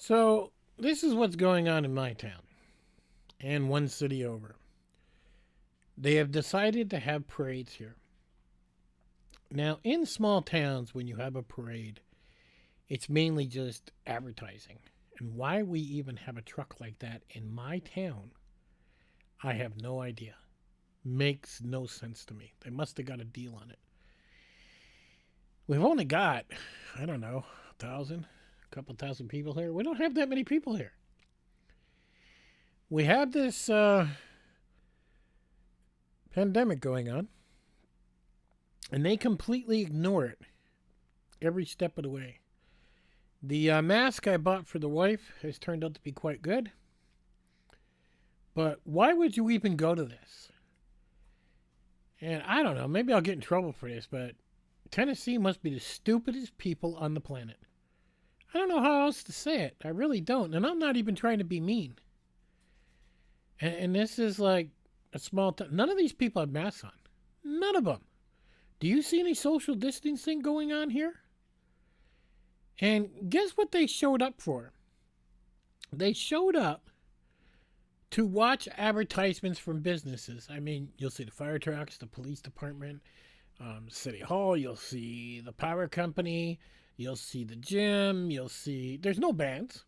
So, this is what's going on in my town and one city over. They have decided to have parades here. Now, in small towns, when you have a parade, it's mainly just advertising. And why we even have a truck like that in my town, I have no idea. Makes no sense to me. They must have got a deal on it. We've only got, I don't know, a couple thousand people here. We don't have that many people here. We have this pandemic going on, and they completely ignore it every step of the way. The mask I bought for the wife has turned out to be quite good. But why would you even go to this? And I don't know, maybe I'll get in trouble for this, but Tennessee must be the stupidest people on the planet. I don't know how else to say it. I really don't. And I'm not even trying to be mean. And this is like a small town. None of these people have masks on. None of them. Do you see any social distancing going on here? And guess what they showed up for? They showed up to watch advertisements from businesses. I mean, you'll see the fire trucks, the police department, City Hall, you'll see the power company, you'll see the gym, you'll see. There's no bands.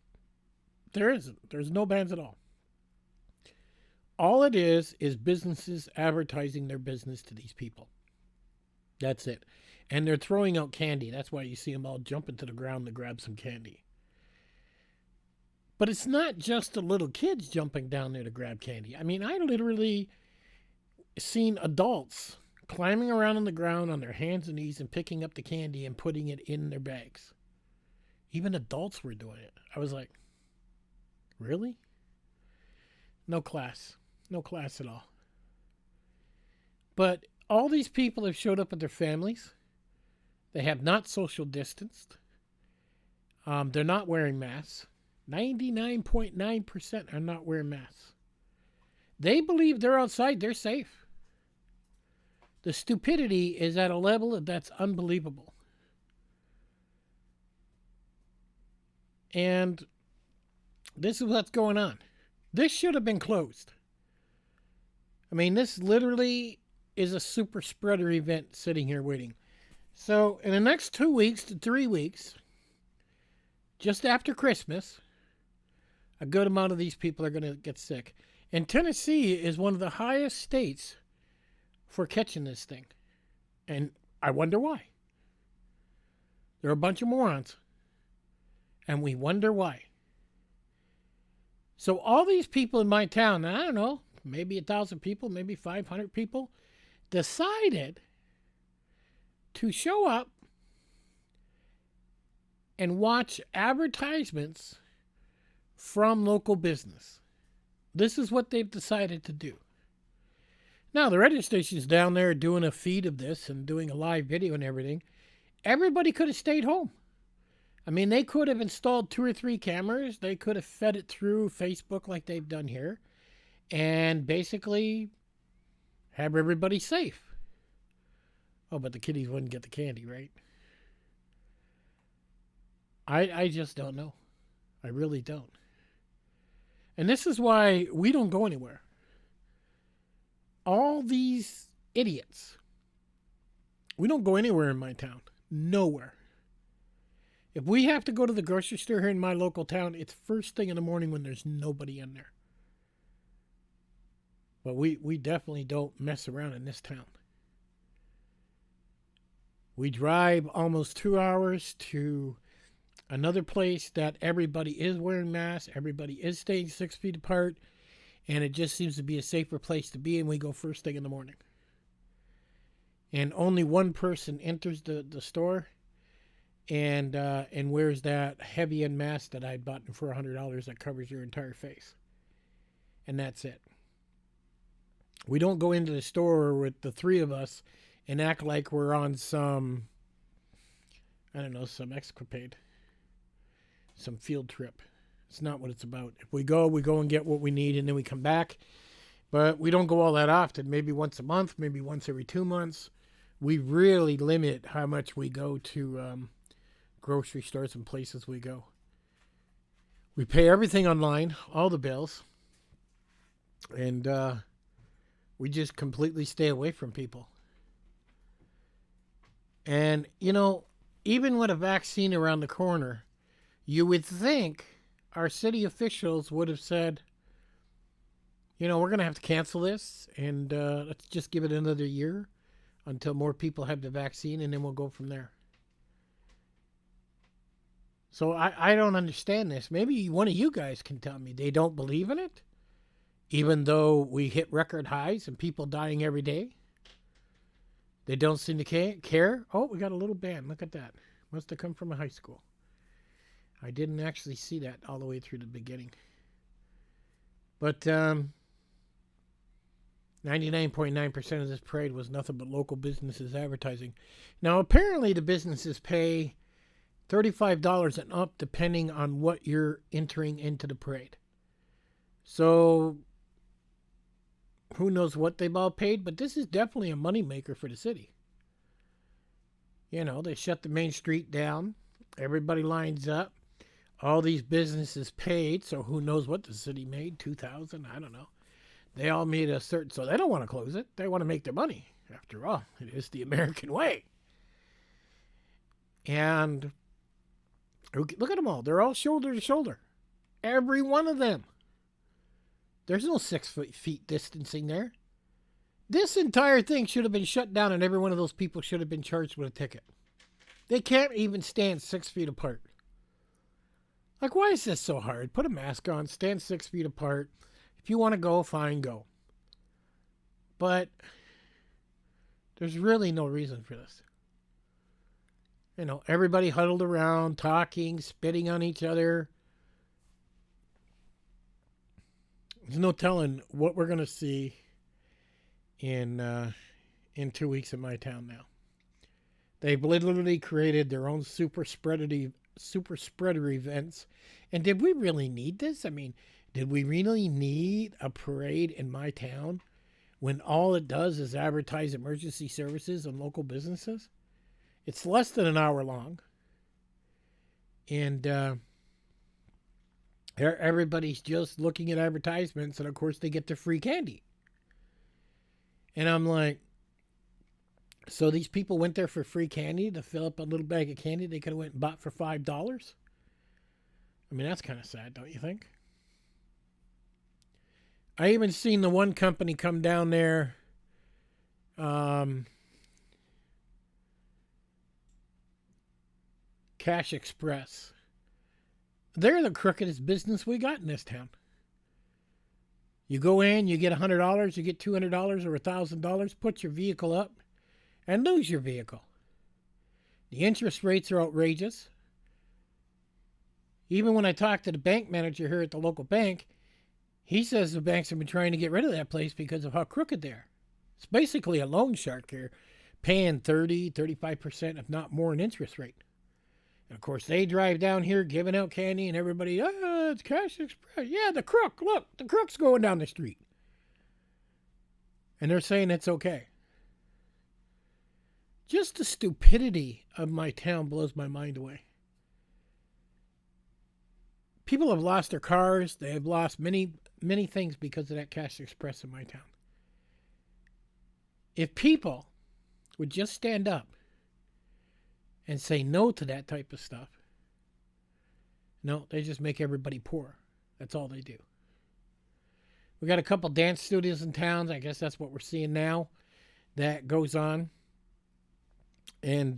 There isn't. There's no bands at all. All it is businesses advertising their business to these people. That's it. And they're throwing out candy. That's why you see them all jumping to the ground to grab some candy. But it's not just the little kids jumping down there to grab candy. I mean, I literally seen adults climbing around on the ground on their hands and knees and picking up the candy and putting it in their bags. Even adults were doing it. I was like, really? No class. No class at all. But all these people have showed up with their families. They have not social distanced. They're not wearing masks. 99.9% are not wearing masks. They believe they're outside, they're safe. The stupidity is at a level that's unbelievable. And this is what's going on. This should have been closed. I mean, this literally is a super spreader event sitting here waiting. So, in the next 2 weeks to 3 weeks, just after Christmas, a good amount of these people are going to get sick. And Tennessee is one of the highest states for catching this thing. And I wonder why. They're a bunch of morons. And we wonder why. So all these people in my town, I don't know, maybe 1,000 people, maybe 500 people, decided to show up and watch advertisements from local business. This is what they've decided to do. Now, the radio station's down there doing a feed of this and doing a live video and everything. Everybody could have stayed home. I mean, they could have installed 2 or 3 cameras. They could have fed it through Facebook like they've done here and basically have everybody safe. Oh, but the kiddies wouldn't get the candy, right? I just don't know. I really don't. And this is why we don't go anywhere. All these idiots. We don't go anywhere in my town. Nowhere. If we have to go to the grocery store here in my local town, it's first thing in the morning when there's nobody in there. But we definitely don't mess around in this town. We drive almost 2 hours to another place that everybody is wearing masks, everybody is staying 6 feet apart, and it just seems to be a safer place to be, and we go first thing in the morning. And only one person enters the store and wears that heavy-end mask that I bought for $100 that covers your entire face. And that's it. We don't go into the store with the 3 of us and act like we're on some, I don't know, some escapade, some field trip. It's not what it's about. If we go and get what we need, and then we come back. But we don't go all that often. Maybe once a month, maybe once every 2 months. We really limit how much we go to grocery stores and places we go. We pay everything online, all the bills, and we just completely stay away from people. And, even with a vaccine around the corner, you would think our city officials would have said, we're going to have to cancel this and let's just give it another year until more people have the vaccine and then we'll go from there. So I don't understand this. Maybe one of you guys can tell me they don't believe in it, even though we hit record highs and people dying every day. They don't seem to care. Oh, we got a little band. Look at that. Must have come from a high school. I didn't actually see that all the way through the beginning. But 99.9% of this parade was nothing but local businesses advertising. Now, apparently the businesses pay $35 and up depending on what you're entering into the parade. So who knows what they've all paid, but this is definitely a moneymaker for the city. They shut the main street down. Everybody lines up. All these businesses paid, so who knows what the city made? 2,000? I don't know. They all made a certain, so they don't want to close it. They want to make their money. After all, it is the American way. And look at them all. They're all shoulder to shoulder. Every one of them. There's no 6 feet distancing there. This entire thing should have been shut down and every one of those people should have been charged with a ticket. They can't even stand 6 feet apart. Like, why is this so hard? Put a mask on, stand 6 feet apart. If you want to go, fine, go. But there's really no reason for this. Everybody huddled around, talking, spitting on each other. There's no telling what we're going to see in 2 weeks in my town now. They've literally created their own super spreader events. And did we really need this? I mean, did we really need a parade in my town when all it does is advertise emergency services and local businesses? It's less than an hour long. And everybody's just looking at advertisements, and of course they get the free candy. And I'm like, so these people went there for free candy to fill up a little bag of candy they could have went and bought for $5? I mean, that's kind of sad, don't you think? I even seen the one company come down there. Cash Express. They're the crookedest business we got in this town. You go in, you get $100, you get $200 or $1,000, put your vehicle up, and lose your vehicle. The interest rates are outrageous. Even when I talk to the bank manager here at the local bank, he says the banks have been trying to get rid of that place because of how crooked they are. It's basically a loan shark here, paying 30, 35%, if not more, in interest rate. And of course, they drive down here giving out candy, and everybody, it's Cash Express. Yeah, the crook. Look, the crook's going down the street. And they're saying it's okay. Just the stupidity of my town blows my mind away. People have lost their cars. They have lost many, many things because of that Cash Express in my town. If people would just stand up and say no to that type of stuff, no, they just make everybody poor. That's all they do. We got a couple dance studios in towns. I guess that's what we're seeing now. That goes on. And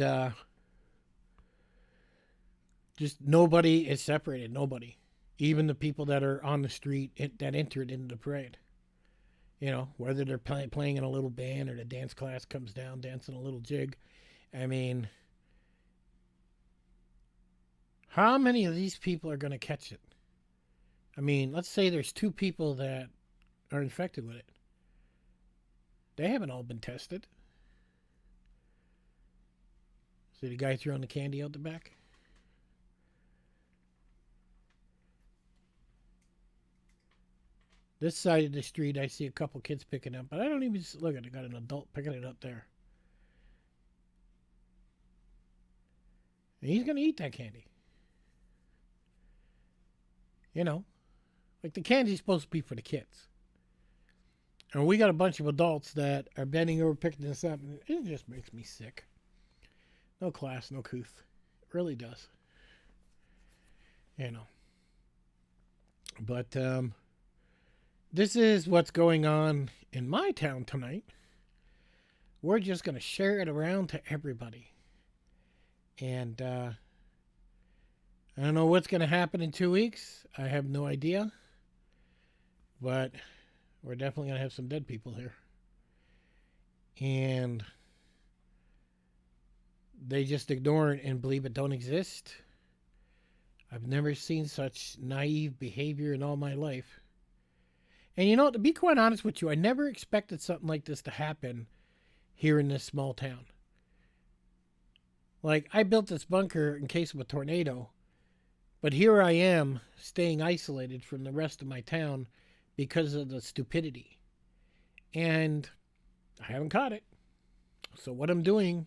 just nobody is separated. Nobody. Even the people that are on the street that entered into the parade. Whether they're playing in a little band or the dance class comes down dancing a little jig. I mean, how many of these people are going to catch it? I mean, let's say there's 2 people that are infected with it. They haven't all been tested. See the guy throwing the candy out the back? This side of the street, I see a couple kids picking up, but I don't even look at it. Got an adult picking it up there. And he's going to eat that candy. You know, like the candy's supposed to be for the kids. And we got a bunch of adults that are bending over picking this up, and it just makes me sick. No class, no couth. It really does. You know. But this is what's going on in my town tonight. We're just going to share it around to everybody. And I don't know what's going to happen in 2 weeks. I have no idea. But we're definitely going to have some dead people here. And they just ignore it and believe it don't exist. I've never seen such naive behavior in all my life. And you know, to be quite honest with you, I never expected something like this to happen here in this small town. Like, I built this bunker in case of a tornado, but here I am staying isolated from the rest of my town because of the stupidity. And I haven't caught it. So what I'm doing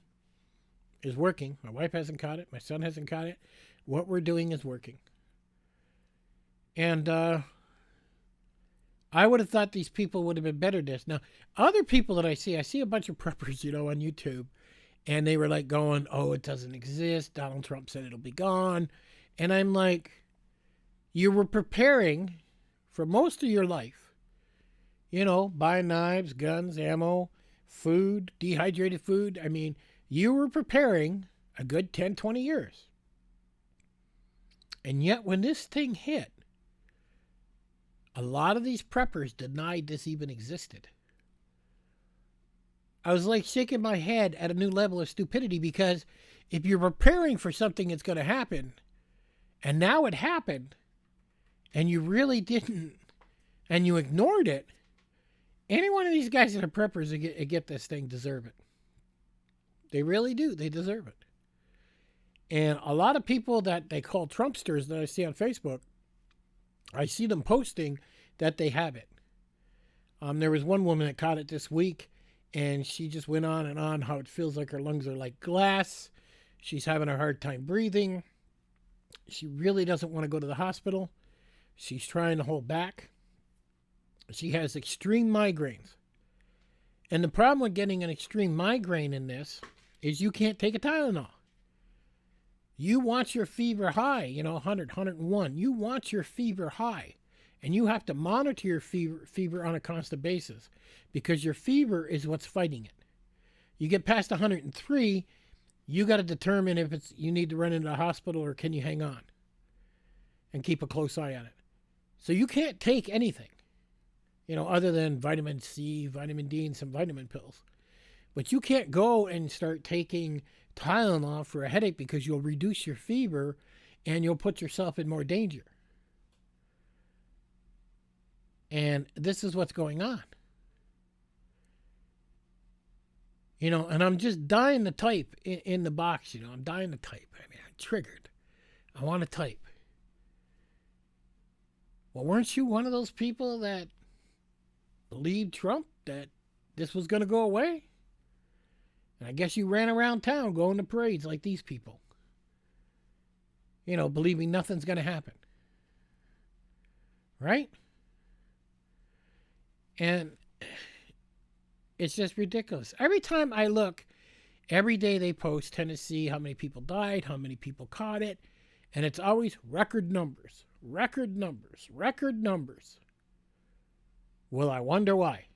is working. My wife hasn't caught it. My son hasn't caught it. What we're doing is working. And I would have thought these people would have been better at this. Now, other people that I see a bunch of preppers, on YouTube, and they were like going, oh, it doesn't exist. Donald Trump said it'll be gone. And I'm like, you were preparing for most of your life, buying knives, guns, ammo, food, dehydrated food. I mean, you were preparing a good 10, 20 years. And yet when this thing hit, a lot of these preppers denied this even existed. I was like shaking my head at a new level of stupidity, because if you're preparing for something that's going to happen, and now it happened, and you really didn't, and you ignored it, any one of these guys that are preppers that get this thing deserve it. They really do. They deserve it. And a lot of people that they call Trumpsters that I see on Facebook, I see them posting that they have it. There was one woman that caught it this week, and she just went on and on how it feels like her lungs are like glass. She's having a hard time breathing. She really doesn't want to go to the hospital. She's trying to hold back. She has extreme migraines. And the problem with getting an extreme migraine in this is you can't take a Tylenol. You want your fever high, 100, 101. You want your fever high. And you have to monitor your fever on a constant basis, because your fever is what's fighting it. You get past 103, you got to determine if you need to run into the hospital or can you hang on and keep a close eye on it. So you can't take anything, other than vitamin C, vitamin D, and some vitamin pills. But you can't go and start taking Tylenol for a headache, because you'll reduce your fever and you'll put yourself in more danger. And this is what's going on. And I'm just dying to type in the box, I'm dying to type. I mean, I'm triggered. I want to type. Well, weren't you one of those people that believed Trump, that this was going to go away? And I guess you ran around town going to parades like these people. Believing nothing's going to happen. Right? And it's just ridiculous. Every time I look, every day they post Tennessee, how many people died, how many people caught it. And it's always record numbers, record numbers, record numbers. Well, I wonder why.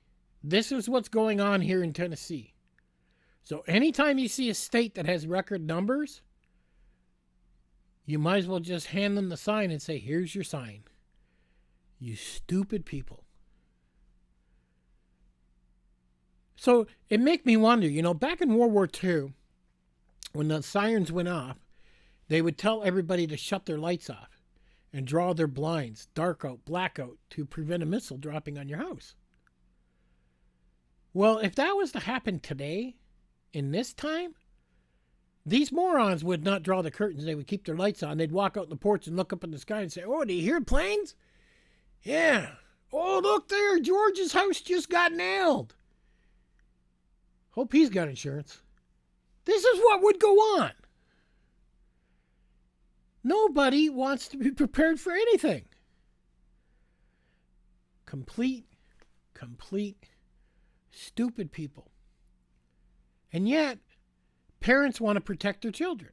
This is what's going on here in Tennessee. So anytime you see a state that has record numbers, you might as well just hand them the sign and say, here's your sign. You stupid people. So it makes me wonder, back in World War II, when the sirens went off, they would tell everybody to shut their lights off and draw their blinds, dark out, blackout, to prevent a missile dropping on your house. Well, if that was to happen today, in this time, these morons would not draw the curtains. They would keep their lights on. They'd walk out in the porch and look up in the sky and say, oh, do you hear planes? Yeah. Oh, look there. George's house just got nailed. Hope he's got insurance. This is what would go on. Nobody wants to be prepared for anything. Complete stupid people. And yet, parents want to protect their children.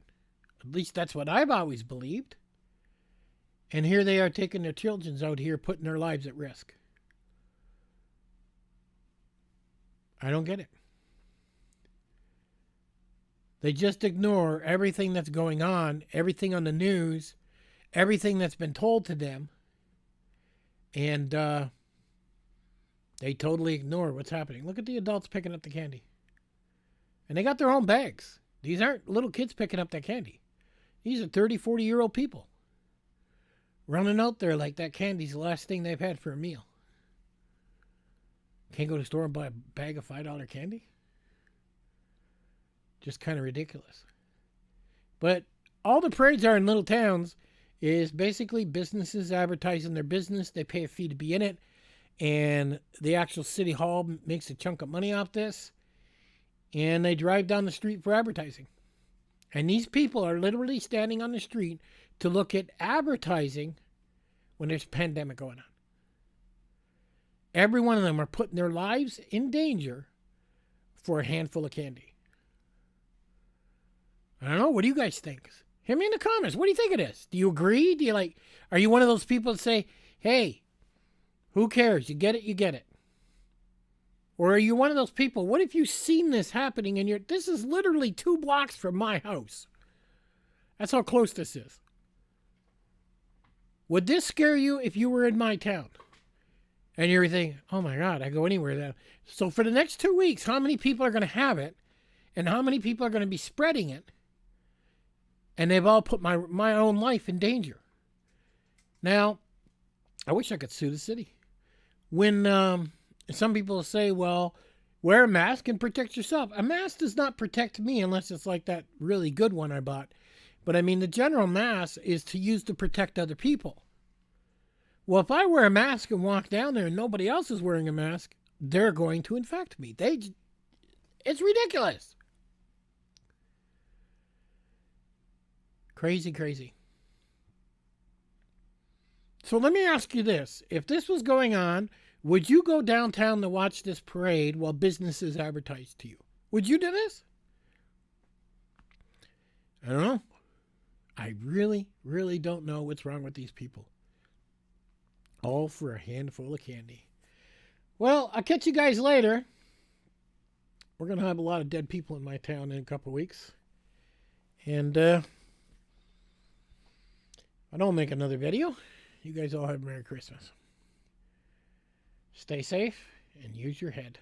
At least that's what I've always believed. And here they are taking their children out here, putting their lives at risk. I don't get it. They just ignore everything that's going on, everything on the news, everything that's been told to them. And they totally ignore what's happening. Look at the adults picking up the candy. And they got their own bags. These aren't little kids picking up that candy. These are 30, 40-year-old people running out there like that candy's the last thing they've had for a meal. Can't go to the store and buy a bag of $5 candy? Just kind of ridiculous. But all the parades are in little towns is basically businesses advertising their business. They pay a fee to be in it. And the actual city hall makes a chunk of money off this. And they drive down the street for advertising. And these people are literally standing on the street to look at advertising when there's a pandemic going on. Every one of them are putting their lives in danger for a handful of candy. I don't know. What do you guys think? Hit me in the comments. What do you think it is? Do you agree? Do you like? Are you one of those people that say, hey, who cares? You get it, you get it. Or are you one of those people, what if you've seen this happening and this is literally 2 blocks from my house? That's how close this is. Would this scare you if you were in my town? And you're thinking, oh my God, I go anywhere now. So for the next 2 weeks, how many people are going to have it? And how many people are going to be spreading it? And they've all put my own life in danger. Now, I wish I could sue the city. When some people say, well, wear a mask and protect yourself. A mask does not protect me unless it's like that really good one I bought. But I mean, the general mask is to use to protect other people. Well, if I wear a mask and walk down there and nobody else is wearing a mask, they're going to infect me. It's ridiculous. Crazy, crazy. So let me ask you this. If this was going on, would you go downtown to watch this parade while businesses advertise to you? Would you do this? I don't know. I really, really don't know what's wrong with these people. All for a handful of candy. Well, I'll catch you guys later. We're going to have a lot of dead people in my town in a couple weeks. And I don't make another video. You guys all have a Merry Christmas. Stay safe and use your head.